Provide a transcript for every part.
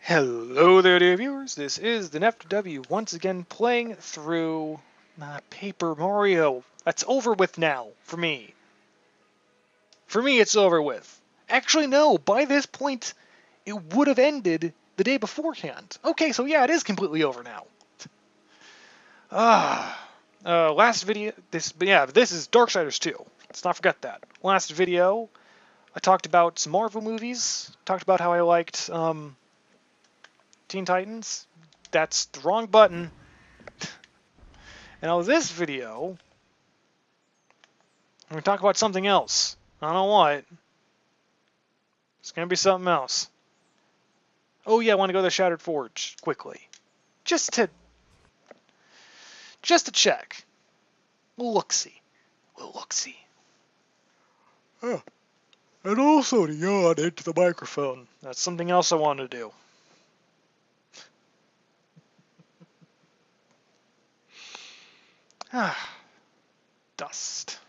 Hello there, dear viewers. This is the NefFTW once again playing through Paper Mario. That's over with now, for me. For me, it's over with. Actually, no, by this point, it would have ended the day beforehand. Okay, so yeah, it is completely over now. Last video, this is Darksiders 2. Let's not forget that. Last video, I talked about some Marvel movies, talked about how I liked, Teen Titans. That's the wrong button. And now this video, I'm going to talk about something else. I don't know what. It's going to be something else. Oh yeah, I want to go to the Shattered Forge quickly. Just to check. We'll look-see. Oh. And also to yawn into the microphone. That's something else I want to do. Dust.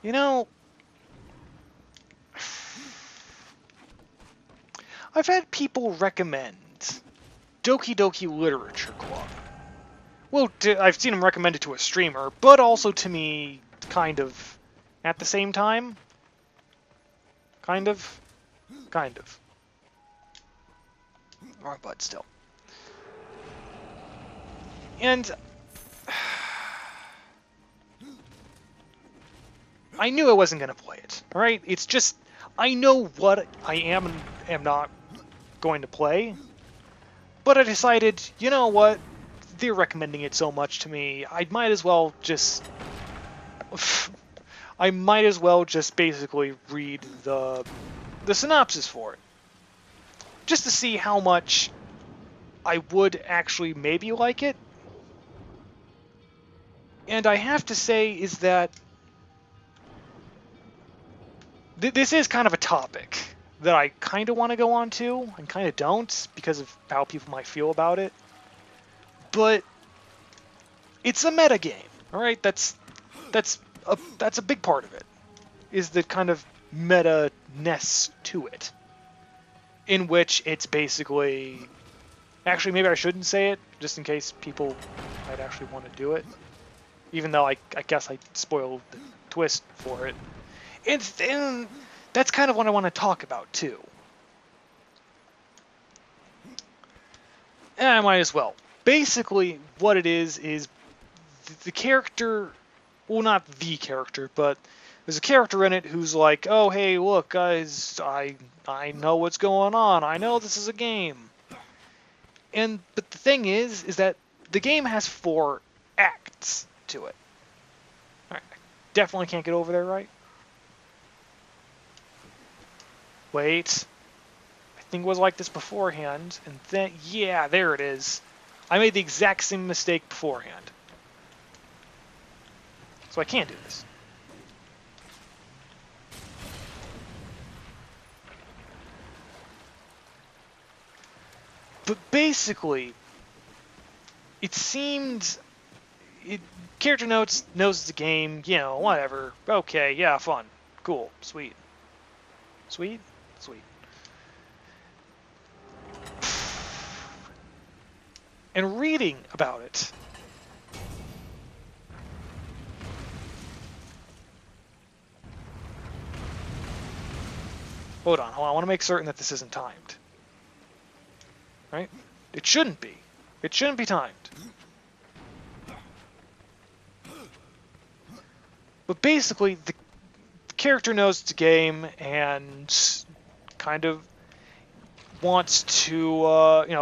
You know, I've had people recommend Doki Doki Literature Club. Well, I've seen them recommend it to a streamer, but also to me, kind of, at the same time. Kind of. Wrong button still. And I knew I wasn't going to play it, alright? It's just, I know what I am and am not going to play, but I decided, you know what, they're recommending it so much to me, I might as well just basically read the synopsis for it, just to see how much I would actually maybe like it. And I have to say is that this is kind of a topic that I kind of want to go on to and kind of don't because of how people might feel about it. But it's a meta game, all right? That's a big part of it. Is the kind of meta-ness to it, in which it's basically, actually maybe I shouldn't say it just in case people might actually want to do it. Even though I guess I spoiled the twist for it. And that's kind of what I want to talk about, too. And I might as well. Basically, what it is the character, well, not the character, but there's a character in it who's like, oh, hey, look, guys, I know what's going on. I know this is a game. But the thing is that the game has 4 acts to it. Alright, definitely can't get over there, right? Wait. I think it was like this beforehand, and then, yeah, there it is. I made the exact same mistake beforehand. So I can't do this. But basically, it seemed... character knows it's a game, you know, whatever. Okay, yeah, fun. Cool. Sweet. Sweet? Sweet. And reading about it. Hold on, I want to make certain that this isn't timed. Right? It shouldn't be. It shouldn't be timed. But basically, the character knows it's a game and kind of wants to,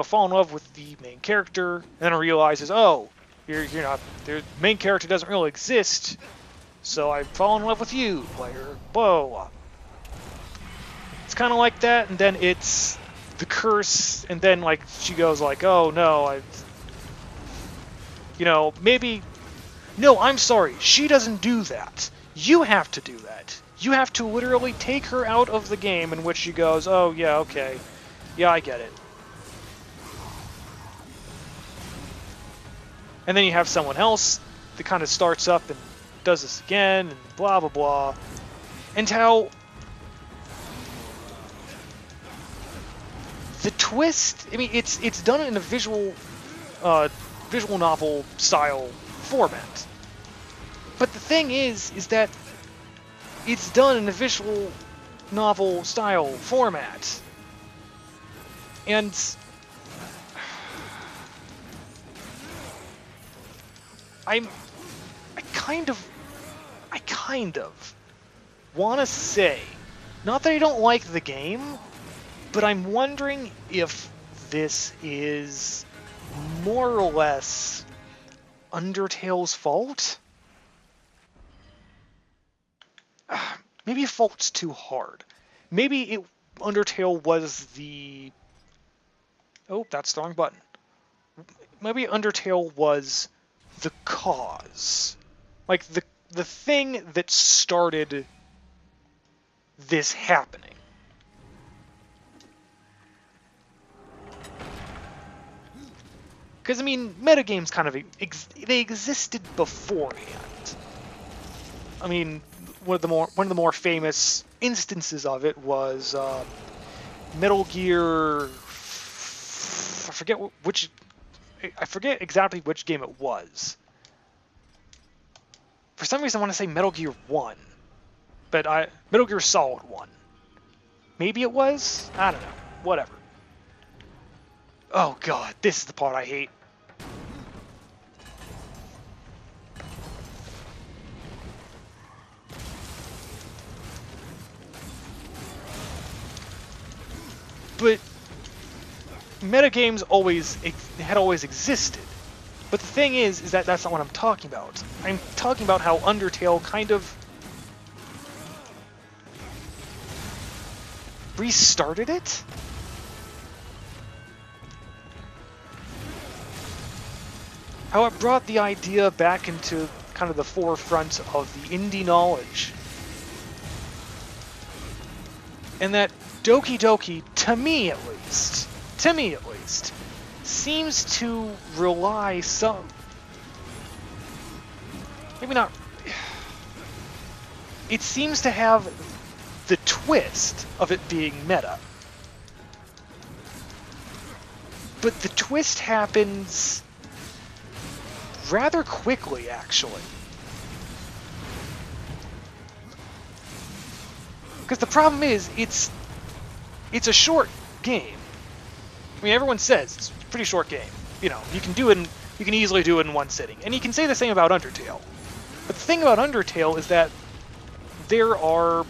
fall in love with the main character, and then realizes, oh, you're not, the main character doesn't really exist, so I fall in love with you, player. Whoa. It's kind of like that, and then it's the curse, and then, like, she goes like, oh, no, maybe... No, I'm sorry. She doesn't do that. You have to do that. You have to literally take her out of the game, in which she goes, oh, yeah, okay. Yeah, I get it. And then you have someone else that kind of starts up and does this again, and blah, blah, blah. And how the twist, I mean, it's done in a visual novel style format. But the thing is that it's done in a visual novel style format. And I kind of want to say, not that I don't like the game, but I'm wondering if this is more or less Undertale's fault? Maybe fault's too hard. Maybe Undertale was the... Oh, that's the wrong button. Maybe Undertale was the cause. Like, the thing that started this happening. Because, I mean, metagames kind of... they existed beforehand. I mean, one of the more famous instances of it was Metal Gear... I forget exactly which game it was. For some reason, I want to say Metal Gear 1. But Metal Gear Solid 1. Maybe it was? I don't know. Whatever. Oh god, this is the part I hate. But metagames had always existed. But the thing is that that's not what I'm talking about. I'm talking about how Undertale kind of restarted it? How it brought the idea back into kind of the forefront of the indie knowledge. And that Doki Doki, to me at least, seems to rely some... Maybe not... It seems to have the twist of it being meta. But the twist happens rather quickly, actually. Because the problem is, it's a short game. I mean, everyone says it's a pretty short game. You know, you can easily do it in one sitting. And you can say the same about Undertale. But the thing about Undertale is that there are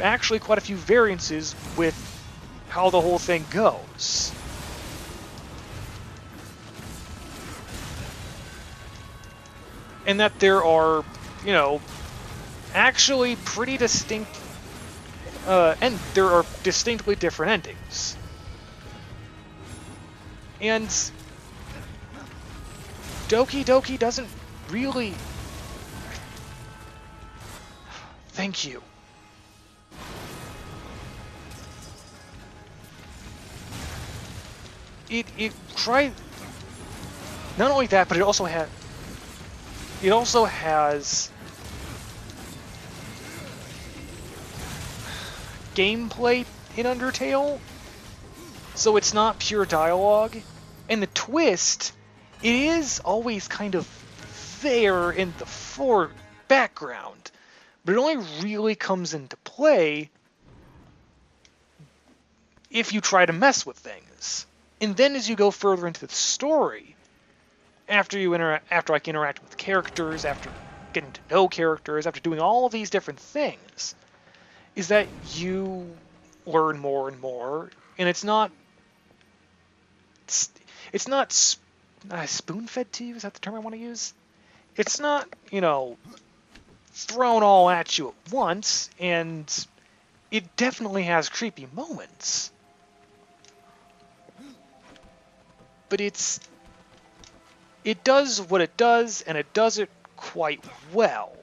actually quite a few variances with how the whole thing goes. And that there are, you know, actually pretty distinct, and there are distinctly different endings. And Doki Doki doesn't really... Thank you. It tried... Not only that, but it also has gameplay in Undertale, so it's not pure dialogue. And the twist, it is always kind of there in the background, but it only really comes into play if you try to mess with things. And then as you go further into the story, after I can interact with characters, after getting to know characters, after doing all of these different things, is that you learn more and more, and it's not spoon-fed to you. Is that the term I want to use? It's not, you know, thrown all at you at once, and it definitely has creepy moments. But it does what it does, and it does it quite well.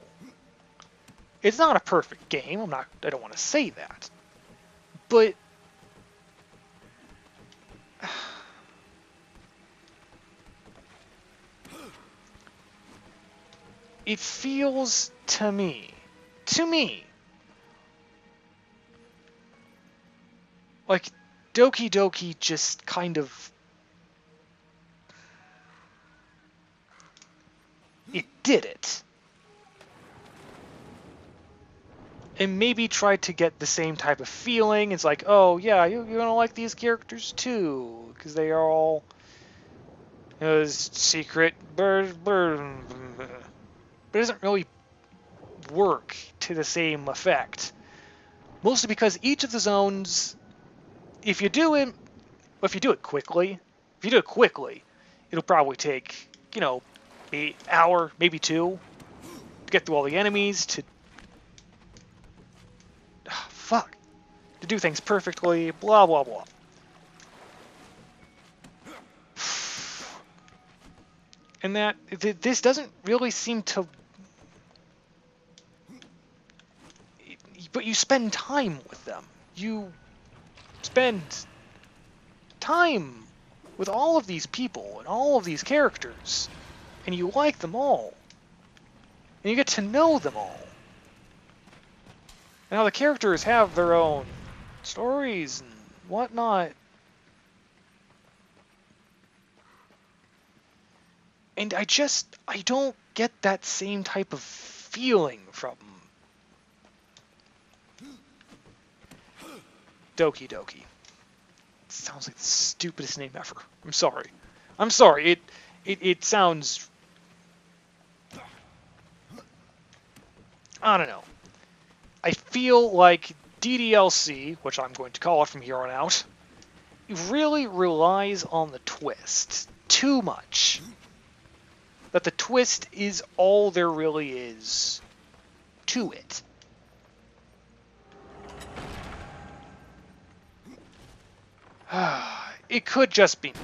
It's not a perfect game. I don't want to say that. But it feels to me like, Doki Doki just kind of... it did it. And maybe tried to get the same type of feeling. It's like, oh yeah, you're gonna like these characters too, because they are all secret, but it doesn't really work to the same effect. Mostly because each of the zones, if you do it quickly, it'll probably take, an hour, maybe two, to get through all the enemies, to to do things perfectly, blah blah blah. And this doesn't really seem to... but you spend time with them. You spend time with all of these people and all of these characters, and you like them all. And you get to know them all. And how the characters have their own stories and whatnot. And I don't get that same type of feeling from Doki Doki. It sounds like the stupidest name ever. I'm sorry. It sounds... I don't know. I feel like DDLC, which I'm going to call it from here on out, really relies on the twist too much. That the twist is all there really is to it. It could just be me.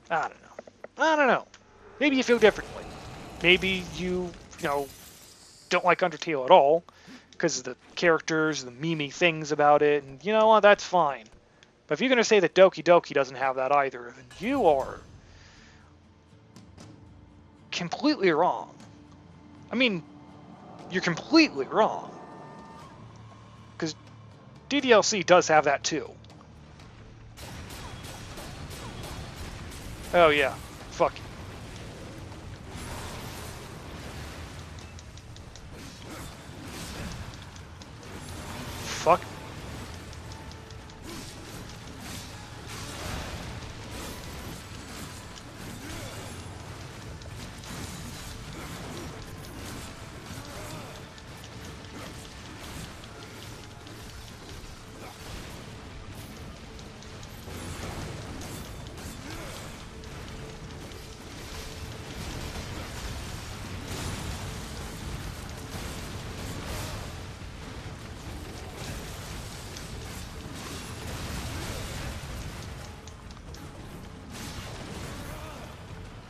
I don't know. Maybe you feel differently. Maybe you don't like Undertale at all because of the characters, the memey things about it, and you know what, that's fine. But if you're going to say that Doki Doki doesn't have that either, then you are completely wrong. I mean, you're completely wrong. Because DDLC does have that too. Oh yeah, fuck you. Fuck.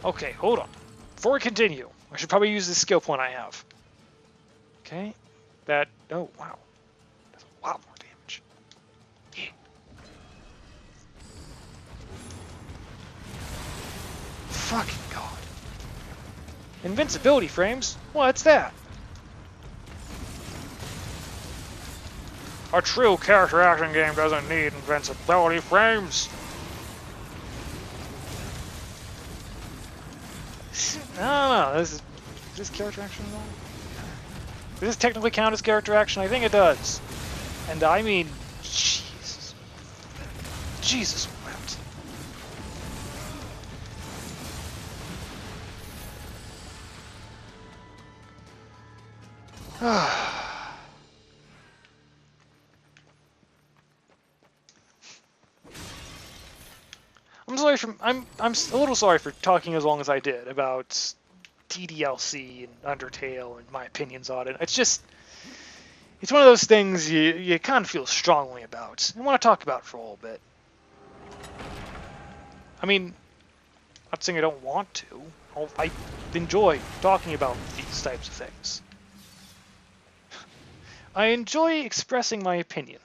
Okay, hold on. Before we continue, I should probably use this skill point I have. Okay. That... oh, wow. That's a lot more damage. Yeah. Fucking God. Invincibility frames? What's that? A true character action game doesn't need invincibility frames. I don't know. Is this character action at all? Does this technically count as character action? I think it does. And I mean, Jesus. Jesus wept. I'm a little sorry for talking as long as I did about DDLC and Undertale and my opinions on it. It's one of those things you kind of feel strongly about. I want to talk about it for a little bit. I mean, I'm not saying I don't want to. I enjoy talking about these types of things. I enjoy expressing my opinion.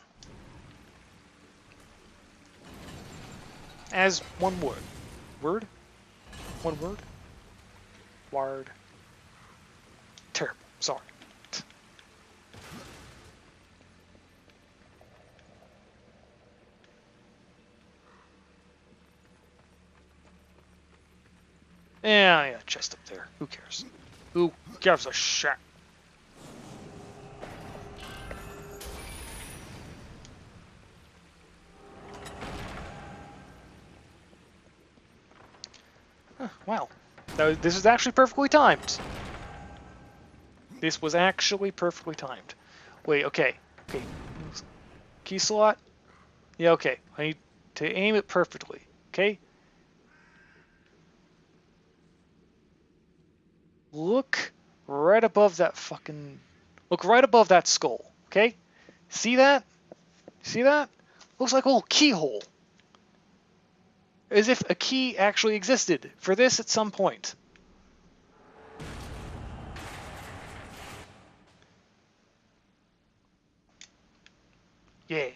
As one word. Word? One word? Ward. Terrible. Sorry. Yeah, chest up there. Who cares? Who gives a shit? Huh, wow. This is actually perfectly timed. This was actually perfectly timed. Wait, okay. Okay. Key slot? Yeah, okay. I need to aim it perfectly. Okay? Look right above that fucking... Look right above that skull. Okay? See that? See that? Looks like a little keyhole. As if a key actually existed for this at some point. Yeah.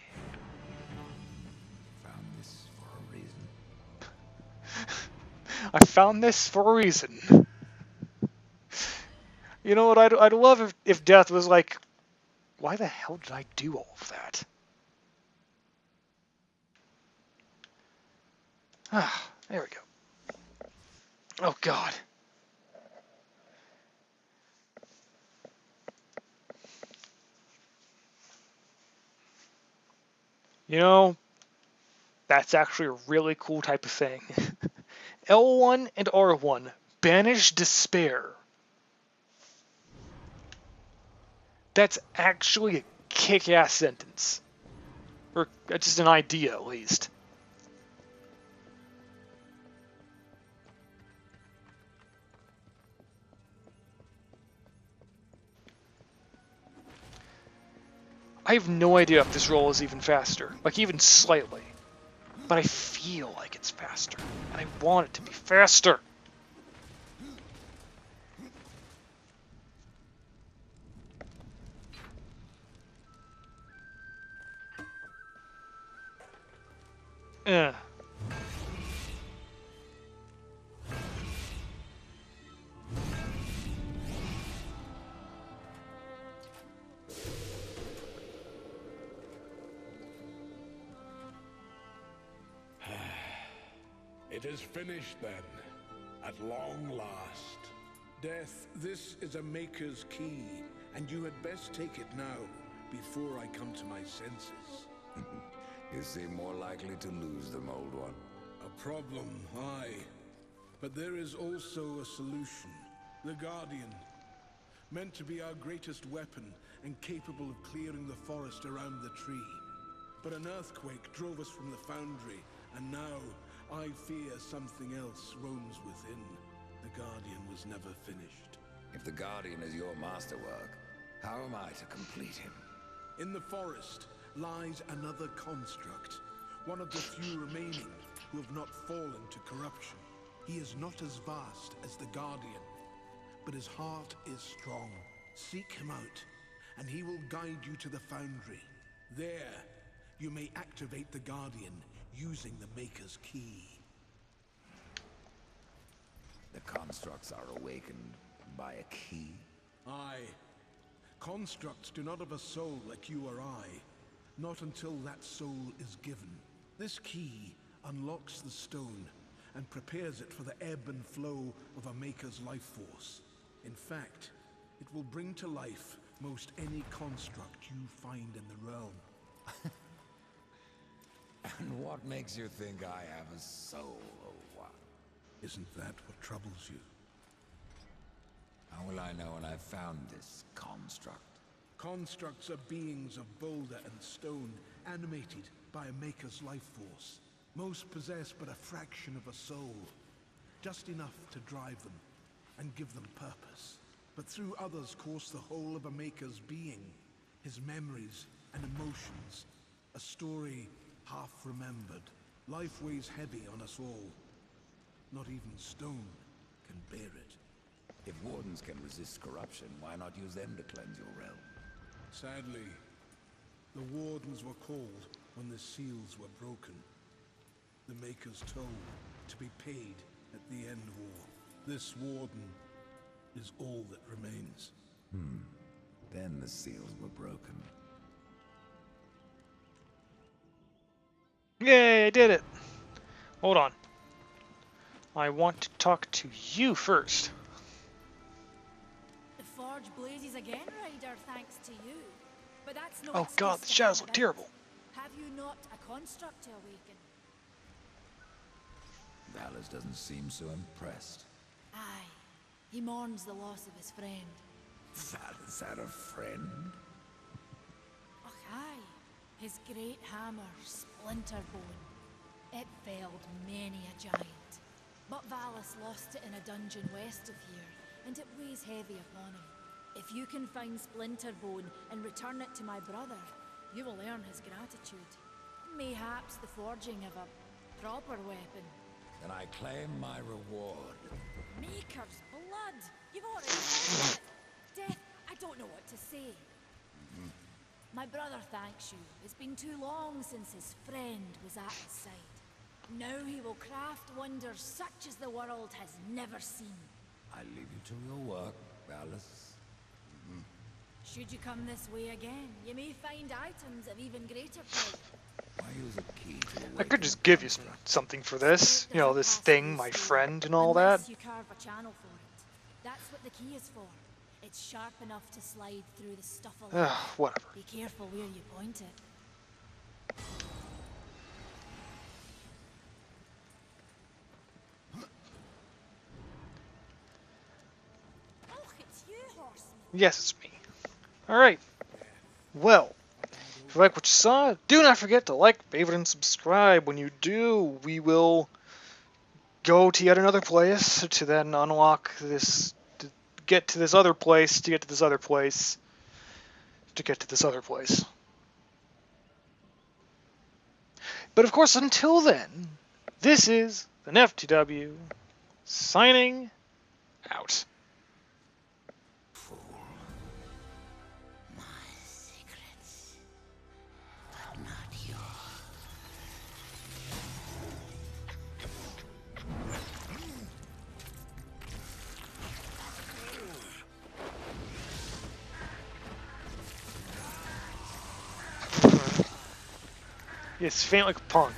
Found this for a reason. I found this for a reason. You know what? I'd love if death was like, why the hell did I do all of that? Ah, there we go. Oh, God. You know, that's actually a really cool type of thing. L1 and R1. Banish despair. That's actually a kick-ass sentence. Or just an idea, at least. I have no idea if this roll is even faster. Like, even slightly. But I feel like it's faster. And I want it to be faster. Ugh. It is finished then, at long last. Death, this is a Maker's key, and you had best take it now, before I come to my senses. You seem more likely to lose them, old one. A problem, aye. But there is also a solution. The Guardian. Meant to be our greatest weapon, and capable of clearing the forest around the tree. But an earthquake drove us from the foundry, and now I fear something else roams within. The Guardian was never finished. If the Guardian is your masterwork, how am I to complete him? In the forest lies another construct, one of the few remaining who have not fallen to corruption. He is not as vast as the Guardian, but his heart is strong. Seek him out, and he will guide you to the foundry. There, you may activate the Guardian using the Maker's key. The constructs are awakened by a key? Aye. Constructs do not have a soul like you or I. Not until that soul is given. This key unlocks the stone and prepares it for the ebb and flow of a Maker's life force. In fact, it will bring to life most any construct you find in the realm. And what makes you think I have a soul, old one? Isn't that what troubles you? How will I know when I've found this construct? Constructs are beings of boulder and stone, animated by a Maker's life force. Most possess but a fraction of a soul, just enough to drive them and give them purpose. But through others course the whole of a Maker's being, his memories and emotions, a story half remembered. Life weighs heavy on us all. Not even stone can bear it. If wardens can resist corruption, why not use them to cleanse your realm? Sadly, the wardens were called when the seals were broken. The Maker's toll to be paid at the end war. This warden is all that remains. Then the seals were broken. Yay, I did it! Hold on. I want to talk to you first. The forge blazes again, Ryder, thanks to you. But that's no Oh god, the excuse to shadows hang look about. terrible. Have you not a construct to awaken? Valus doesn't seem so impressed. Aye. He mourns the loss of his friend. Valus had a friend? Och, aye. His great hammer, Splinterbone. It felled many a giant. But Valus lost it in a dungeon west of here, and it weighs heavy upon him. If you can find Splinterbone and return it to my brother, you will earn his gratitude. Mayhaps the forging of a proper weapon. Then I claim my reward. Maker's blood! You've already said it! Death, I don't know what to say. My brother thanks you. It's been too long since his friend was at his side. Now he will craft wonders such as the world has never seen. I leave you to your work, Valus. Should you come this way again, you may find items of even greater price. Why use a key to I could awaken just the give you construct? something for this. You know, this thing, my friend, and all that. Unless you carve a channel for it. That's what the key is for. It's sharp enough to slide through the stuff alive. Whatever. Be careful where you point it. Oh, it's you, horseman. Yes, it's me. Alright. Well, if you like what you saw, do not forget to like, favorite, and subscribe. When you do, we will go to yet another place to then unlock this, to get to this other place, to get to this other place, to get to this other place. But of course, until then, this is the NefTW signing out. My secrets, but not yours. It's faint like a punk.